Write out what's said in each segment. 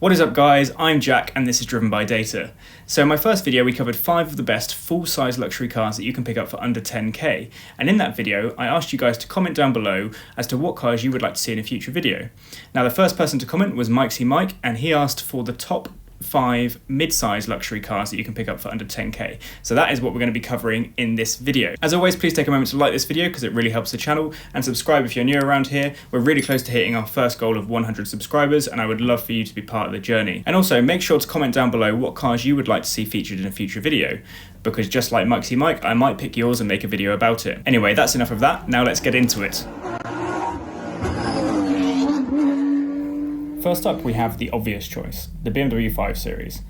What is up guys, I'm Jack and this is Driven by Data. So in my first video we covered 5 of the best full-size luxury cars that you can pick up for under 10k, and in that video I asked you guys to comment down below as to what cars you would like to see in a future video. Now the first person to comment was Mike, and he asked for the top 5 mid-size luxury cars that you can pick up for under 10k. So that is what we're going to be covering in this video. As always, please take a moment to like this video because it really helps the channel, and subscribe if you're new around here. We're really close to hitting our first goal of 100 subscribers and I would love for you to be part of the journey. And also make sure to comment down below what cars you would like to see featured in a future video, because just like Mike, I might pick yours and make a video about it. Anyway, that's enough of that. Now let's get into it. First up, we have the obvious choice, the BMW 5 Series.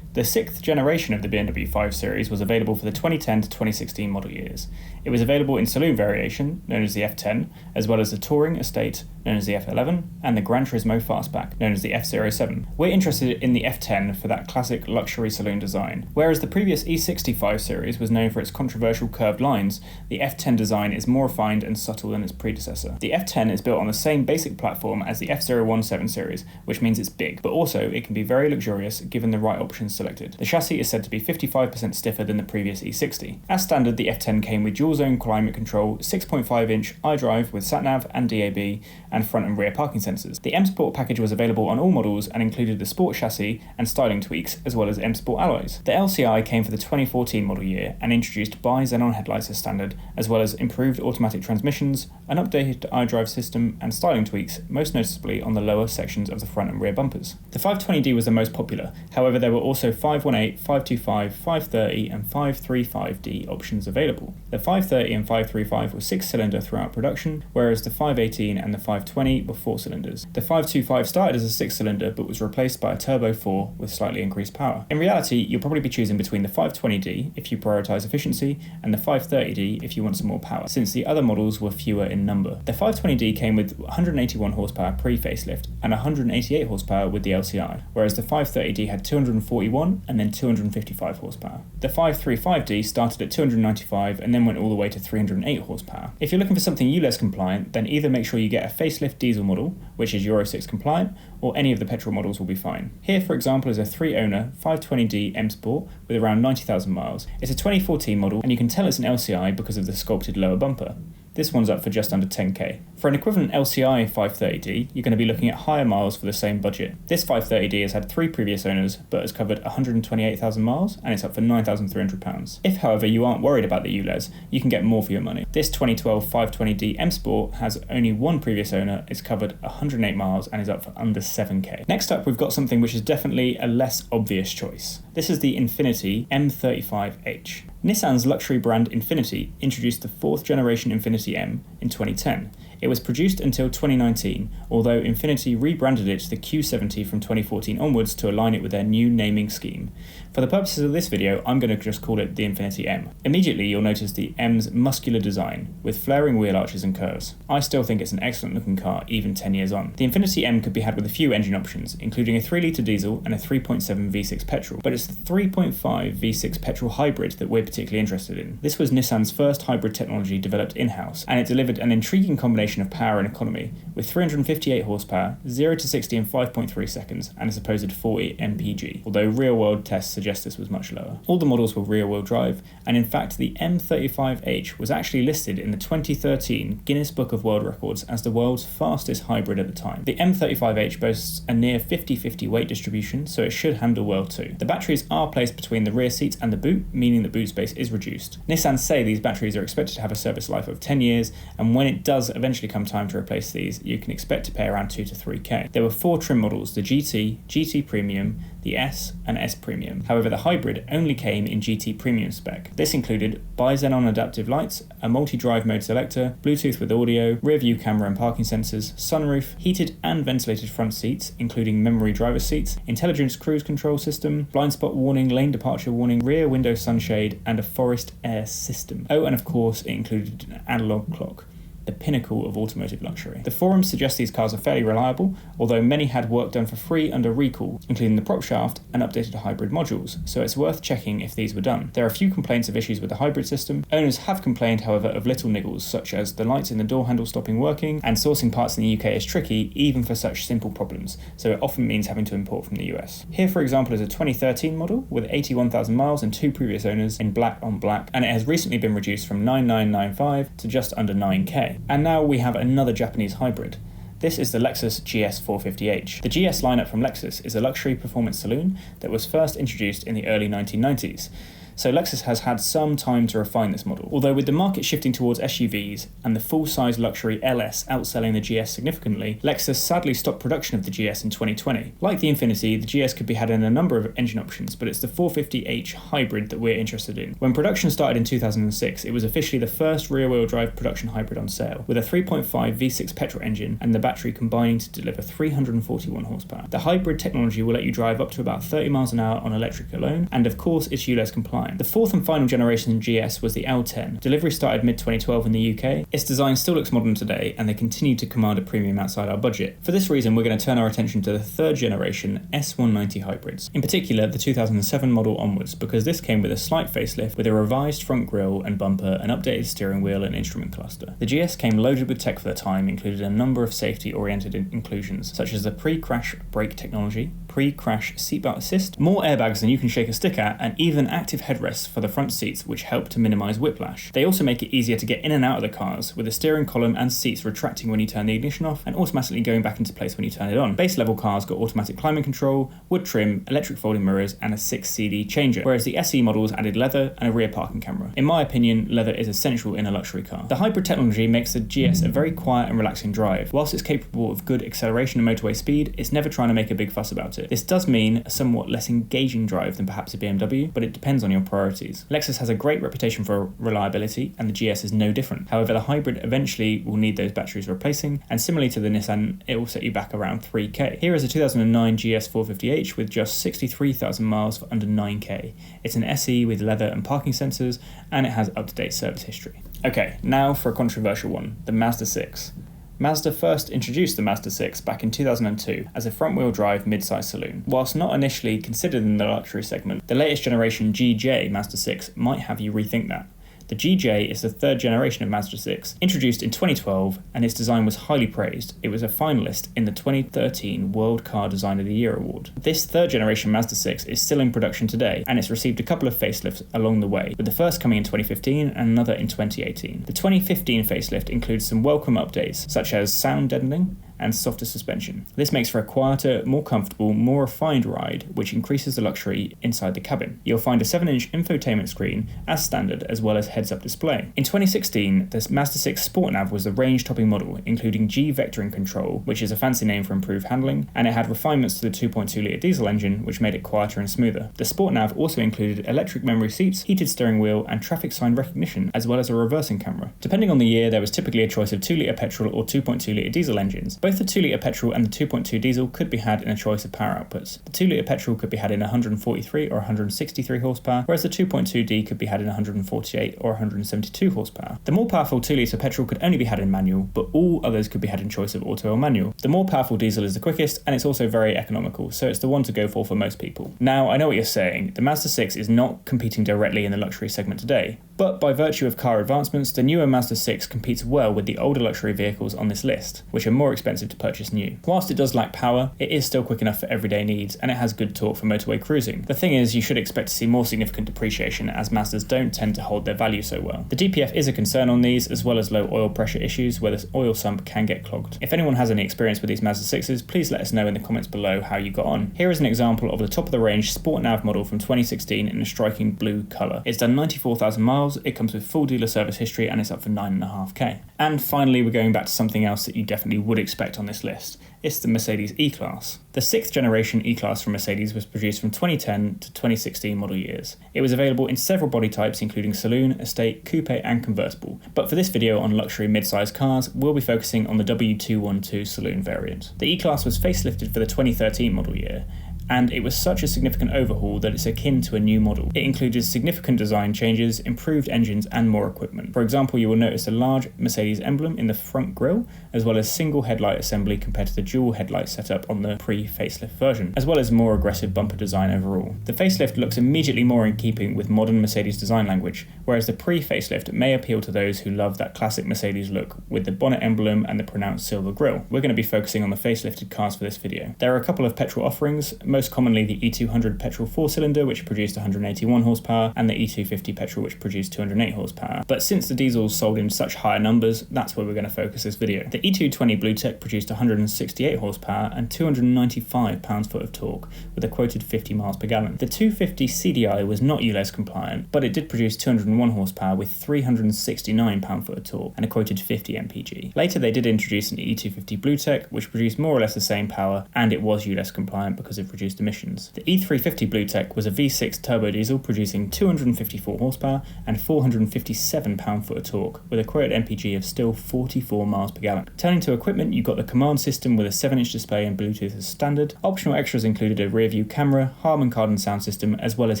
The 6th generation of the BMW 5 Series was available for the 2010 to 2016 model years. It was available in saloon variation, known as the F10, as well as the Touring Estate, known as the F11, and the Gran Turismo Fastback, known as the F07. We're interested in the F10 for that classic luxury saloon design. Whereas the previous E60 5 Series was known for its controversial curved lines, the F10 design is more refined and subtle than its predecessor. The F10 is built on the same basic platform as the F017 series, which means it's big, but also it can be very luxurious given the right options selected. The chassis is said to be 55% stiffer than the previous E60. As standard, the F10 came with dual-zone climate control, 6.5-inch iDrive with sat-nav and DAB, and front and rear parking sensors. The M Sport package was available on all models and included the Sport chassis and styling tweaks, as well as M Sport alloys. The LCI came for the 2014 model year and introduced bi-xenon headlights as standard, as well as improved automatic transmissions, an updated iDrive system, and styling tweaks, most noticeably on the lower sections of the front and rear bumpers. The 520D was the most popular, however there were also 518, 525, 530 and 535D options available. The 530 and 535 were 6-cylinder throughout production, whereas the 518 and the 520 were 4 cylinders. The 525 started as a 6-cylinder but was replaced by a turbo 4 with slightly increased power. In reality, you'll probably be choosing between the 520D if you prioritise efficiency and the 530D if you want some more power, since the other models were fewer in number. The 520D came with 181 horsepower pre-facelift and 188 horsepower with the LCI, whereas the 530D had 241 and then 255 horsepower. The 535D started at 295 and then went all the way to 308 horsepower. If you're looking for something ULEZ compliant, then either make sure you get a facelift diesel model, which is Euro 6 compliant, or any of the petrol models will be fine. Here, for example, is a 3-owner 520D M Sport with around 90,000 miles. It's a 2014 model, and you can tell it's an LCI because of the sculpted lower bumper. This one's up for just under 10k. For an equivalent LCI 530D, you're going to be looking at higher miles for the same budget. This 530D has had 3 previous owners, but has covered 128,000 miles, and it's up for £9,300. If, however, you aren't worried about the ULEZ, you can get more for your money. This 2012 520D M Sport has only 1 previous owner, it's covered 108 miles, and is up for under 7k. Next up, we've got something which is definitely a less obvious choice. This is the Infiniti M35H. Nissan's luxury brand Infiniti introduced the 4th generation Infiniti M in 2010. It was produced until 2019, although Infiniti rebranded it to the Q70 from 2014 onwards to align it with their new naming scheme. For the purposes of this video, I'm going to just call it the Infiniti M. Immediately you'll notice the M's muscular design, with flaring wheel arches and curves. I still think it's an excellent looking car, even 10 years on. The Infiniti M could be had with a few engine options, including a 3-litre diesel and a 3.7 V6 petrol, but it's the 3.5 V6 petrol hybrid that we're particularly interested in. This was Nissan's first hybrid technology developed in-house, and it delivered an intriguing combination of power and economy, with 358 horsepower, 0 to 60 in 5.3 seconds, and a supposed 40 mpg, although real-world tests suggest this was much lower. All the models were rear-wheel drive, and in fact the M35H was actually listed in the 2013 Guinness Book of World Records as the world's fastest hybrid at the time. The M35H boasts a near 50-50 weight distribution, so it should handle well too. The batteries are placed between the rear seats and the boot, meaning the boot space is reduced. Nissan say these batteries are expected to have a service life of 10 years, and when it does eventually come time to replace these, you can expect to pay around 2 to 3k. There were 4 trim models, the GT, GT Premium, the S and S Premium. However, the hybrid only came in GT Premium spec. This included bi-xenon adaptive lights, a multi-drive mode selector, Bluetooth with audio, rear view camera and parking sensors, sunroof, heated and ventilated front seats, including memory driver seats, intelligent cruise control system, blind spot warning, lane departure warning, rear window sunshade, and a forest air system. Oh, and of course, it included an analog clock. the pinnacle of automotive luxury. The forums suggest these cars are fairly reliable, although many had work done for free under recall, including the prop shaft and updated hybrid modules, so it's worth checking if these were done. There are a few complaints of issues with the hybrid system. Owners have complained, however, of little niggles, such as the lights in the door handle stopping working, and sourcing parts in the UK is tricky even for such simple problems, so it often means having to import from the US. Here, for example, is a 2013 model with 81,000 miles and 2 previous owners in black on black, and it has recently been reduced from 9,995 to just under 9k. And now we have another Japanese hybrid. This is the Lexus GS 450h. The GS lineup from Lexus is a luxury performance saloon that was first introduced in the early 1990s. So Lexus has had some time to refine this model. Although with the market shifting towards SUVs and the full-size luxury LS outselling the GS significantly, Lexus sadly stopped production of the GS in 2020. Like the Infiniti, the GS could be had in a number of engine options, but it's the 450h hybrid that we're interested in. When production started in 2006, it was officially the first rear-wheel drive production hybrid on sale, with a 3.5 V6 petrol engine and the battery combining to deliver 341 horsepower. The hybrid technology will let you drive up to about 30 miles an hour on electric alone, and of course it's ULEZ compliant. The fourth and final generation GS was the L10. Delivery started mid-2012 in the UK. Its design still looks modern today, and they continue to command a premium outside our budget. For this reason, we're going to turn our attention to the third generation S190 hybrids, in particular the 2007 model onwards, because this came with a slight facelift with a revised front grille and bumper, an updated steering wheel and instrument cluster. The GS came loaded with tech for the time, included a number of safety-oriented inclusions, such as the pre-crash brake technology, pre-crash seatbelt assist, more airbags than you can shake a stick at, and even active headrests for the front seats, which help to minimise whiplash. They also make it easier to get in and out of the cars, with the steering column and seats retracting when you turn the ignition off and automatically going back into place when you turn it on. Base level cars got automatic climate control, wood trim, electric folding mirrors and a 6 CD changer, whereas the SE models added leather and a rear parking camera. In my opinion, leather is essential in a luxury car. The hybrid technology makes the GS a very quiet and relaxing drive. Whilst it's capable of good acceleration and motorway speed, it's never trying to make a big fuss about it. This does mean a somewhat less engaging drive than perhaps a BMW, but it depends on your priorities. Lexus has a great reputation for reliability, and the GS is no different. However, the hybrid eventually will need those batteries replacing, and similarly to the Nissan, it will set you back around 3k. Here is a 2009 GS 450h with just 63,000 miles for under 9k. It's an SE with leather and parking sensors, and it has up-to-date service history. Okay, now for a controversial one, the Mazda 6. Mazda first introduced the Mazda 6 back in 2002 as a front-wheel drive mid-size saloon. Whilst not initially considered in the luxury segment, the latest generation GJ Mazda 6 might have you rethink that. The GJ is the third generation of Mazda 6, introduced in 2012, and its design was highly praised. It was a finalist in the 2013 World Car Design of the Year award. This third generation Mazda 6 is still in production today, and it's received a couple of facelifts along the way, with the first coming in 2015 and another in 2018. The 2015 facelift includes some welcome updates, such as sound deadening and softer suspension. This makes for a quieter, more comfortable, more refined ride, which increases the luxury inside the cabin. You'll find a 7-inch infotainment screen as standard, as well as heads-up display. In 2016, the Mazda 6 Sport Nav was the range-topping model, including G vectoring control, which is a fancy name for improved handling, and it had refinements to the 2.2-litre diesel engine, which made it quieter and smoother. The Sport Nav also included electric memory seats, heated steering wheel, and traffic sign recognition, as well as a reversing camera. Depending on the year, there was typically a choice of 2-litre petrol or 2.2-litre diesel engines. Both the 2-litre petrol and the 2.2 diesel could be had in a choice of power outputs. The 2-litre petrol could be had in 143 or 163 horsepower, whereas the 2.2D could be had in 148 or 172 horsepower. The more powerful 2-litre petrol could only be had in manual, but all others could be had in choice of auto or manual. The more powerful diesel is the quickest, and it's also very economical, so it's the one to go for most people. Now, I know what you're saying. The Mazda 6 is not competing directly in the luxury segment today, but by virtue of car advancements, the newer Mazda 6 competes well with the older luxury vehicles on this list, which are more expensive to purchase new. Whilst it does lack power, it is still quick enough for everyday needs, and it has good torque for motorway cruising. The thing is, you should expect to see more significant depreciation, as Mazdas don't tend to hold their value so well. The DPF is a concern on these, as well as low oil pressure issues where the oil sump can get clogged. If anyone has any experience with these Mazda 6s, please let us know in the comments below how you got on. Here is an example of the top of the range Sport Nav model from 2016 in a striking blue colour. It's done 94,000 miles, it comes with full dealer service history, and it's up for 9.5k. And finally, we're going back to something else that you definitely would expect on this list. It's the Mercedes E-Class. The 6th generation E-Class from Mercedes was produced from 2010 to 2016 model years. It was available in several body types, including saloon, estate, coupe and convertible. But for this video on luxury mid-size cars, we'll be focusing on the W212 saloon variant. The E-Class was facelifted for the 2013 model year, and it was such a significant overhaul that it's akin to a new model. It included significant design changes, improved engines, and more equipment. For example, you will notice a large Mercedes emblem in the front grille, as well as single headlight assembly compared to the dual headlight setup on the pre-facelift version, as well as more aggressive bumper design overall. The facelift looks immediately more in keeping with modern Mercedes design language, whereas the pre-facelift may appeal to those who love that classic Mercedes look with the bonnet emblem and the pronounced silver grille. We're going to be focusing on the facelifted cars for this video. There are a couple of petrol offerings, most commonly the E200 petrol 4-cylinder, which produced 181 horsepower, and the E250 petrol, which produced 208 horsepower. But since the diesels sold in such higher numbers, that's where we're going to focus this video. The E220 BlueTech produced 168 horsepower and 295 pounds-foot of torque, with a quoted 50 miles per gallon. The 250 CDI was not ULEZ compliant, but it did produce 201 horsepower with 369 pound-foot of torque and a quoted 50 mpg. Later they did introduce an E250 BlueTech, which produced more or less the same power, and it was ULEZ compliant because of reduced emissions. The E350 BlueTech was a V6 turbo diesel producing 254 horsepower and 457 pound-foot of torque, with a quoted mpg of still 44 miles per gallon. Turning to equipment, you got the command system with a 7-inch display and Bluetooth as standard. Optional extras included a rear view camera, Harman Kardon sound system, as well as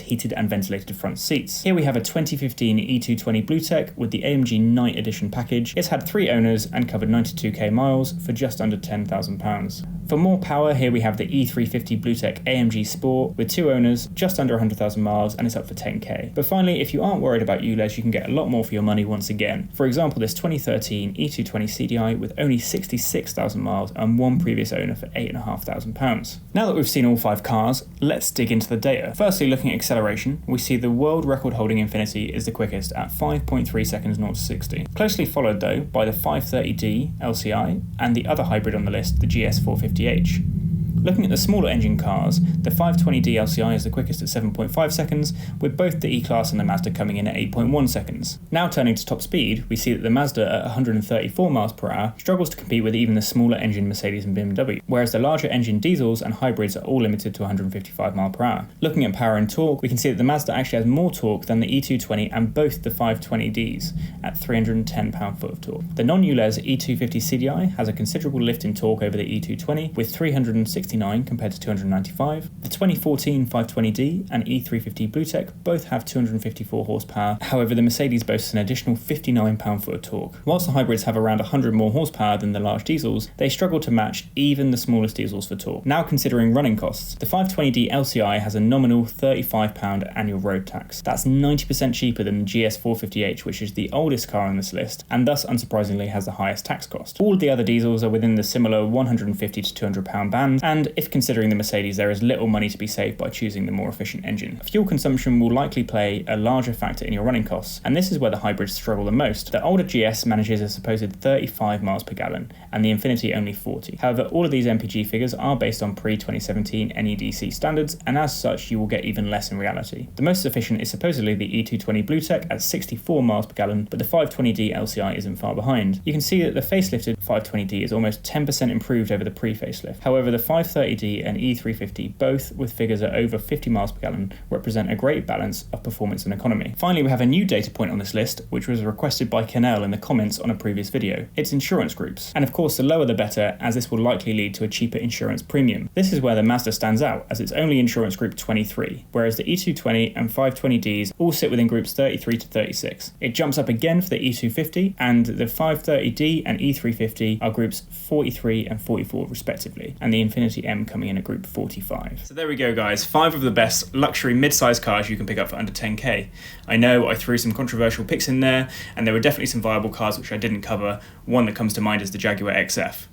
heated and ventilated front seats. Here we have a 2015 E220 BlueTech with the AMG Night Edition package. It's had 3 owners and covered 92k miles for just under £10,000. For more power, here we have the E350 BlueTech AMG Sport with 2 owners, just under 100,000 miles, and it's up for 10k. But finally, if you aren't worried about ULEZ, you can get a lot more for your money once again. For example, this 2013 E220 CDI with only 66,000 miles and 1 previous owner for £8,500. Now that we've seen all 5 cars, let's dig into the data. Firstly, looking at acceleration, we see the world record holding Infiniti is the quickest at 5.3 seconds 0 to 60. Closely followed though by the 530D LCI and the other hybrid on the list, the GS 450H. Looking at the smaller engine cars, the 520D LCI is the quickest at 7.5 seconds, with both the E-Class and the Mazda coming in at 8.1 seconds. Now turning to top speed, we see that the Mazda at 134 miles per hour struggles to compete with even the smaller engine Mercedes and BMW, whereas the larger engine diesels and hybrids are all limited to 155 miles per hour. Looking at power and torque, we can see that the Mazda actually has more torque than the E220 and both the 520Ds at 310 pound-foot of torque. The non-ULEZ E250 CDI has a considerable lift in torque over the E220 with 369 compared to 295. The 2014 520D and E350 BlueTech both have 254 horsepower. However, the Mercedes boasts an additional 59 pound-foot of torque. Whilst the hybrids have around 100 more horsepower than the large diesels, they struggle to match even the smallest diesels for torque. Now considering running costs, the 520D LCI has a nominal £35 annual road tax. That's 90% cheaper than the GS 450H, which is the oldest car on this list, and thus unsurprisingly has the highest tax cost. All of the other diesels are within the similar £150 to £200 band, and if considering the Mercedes, there is little money to be saved by choosing the more efficient engine. Fuel consumption will likely play a larger factor in your running costs, and this is where the hybrids struggle the most. The older GS manages a supposed 35 miles per gallon, and the Infiniti only 40. However, all of these MPG figures are based on pre-2017 NEDC standards, and as such, you will get even less in reality. The most efficient is supposedly the E220 BlueTech at 64 miles per gallon, but the 520D LCI isn't far behind. You can see that the facelifted 520D is almost 10% improved over the pre-facelift. However, the 530D and E350, both with figures at over 50 miles per gallon, represent a great balance of performance and economy. Finally, we have a new data point on this list, which was requested by Kennel in the comments on a previous video. It's insurance groups. And of course, the lower the better, as this will likely lead to a cheaper insurance premium. This is where the Mazda stands out, as it's only insurance group 23, whereas the E220 and 520Ds all sit within groups 33 to 36. It jumps up again for the E250, and the 530D and E350 are groups 43 and 44 respectively, and the Infiniti M coming in at group 45. So there we go guys, 5 of the best luxury mid-size cars you can pick up for under 10k. I know I threw some controversial picks in there, and there were definitely some viable cars which I didn't cover. One that comes to mind is the Jaguar XF.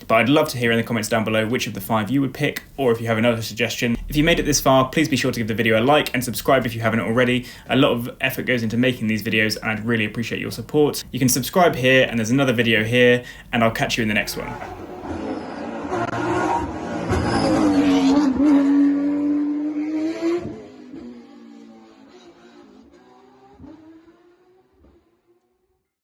But I'd love to hear in the comments down below which of the 5 you would pick, or if you have another suggestion. If you made it this far, please be sure to give the video a like and subscribe if you haven't already. A lot of effort goes into making these videos, and I'd really appreciate your support. You can subscribe here, and there's another video here, and I'll catch you in the next one.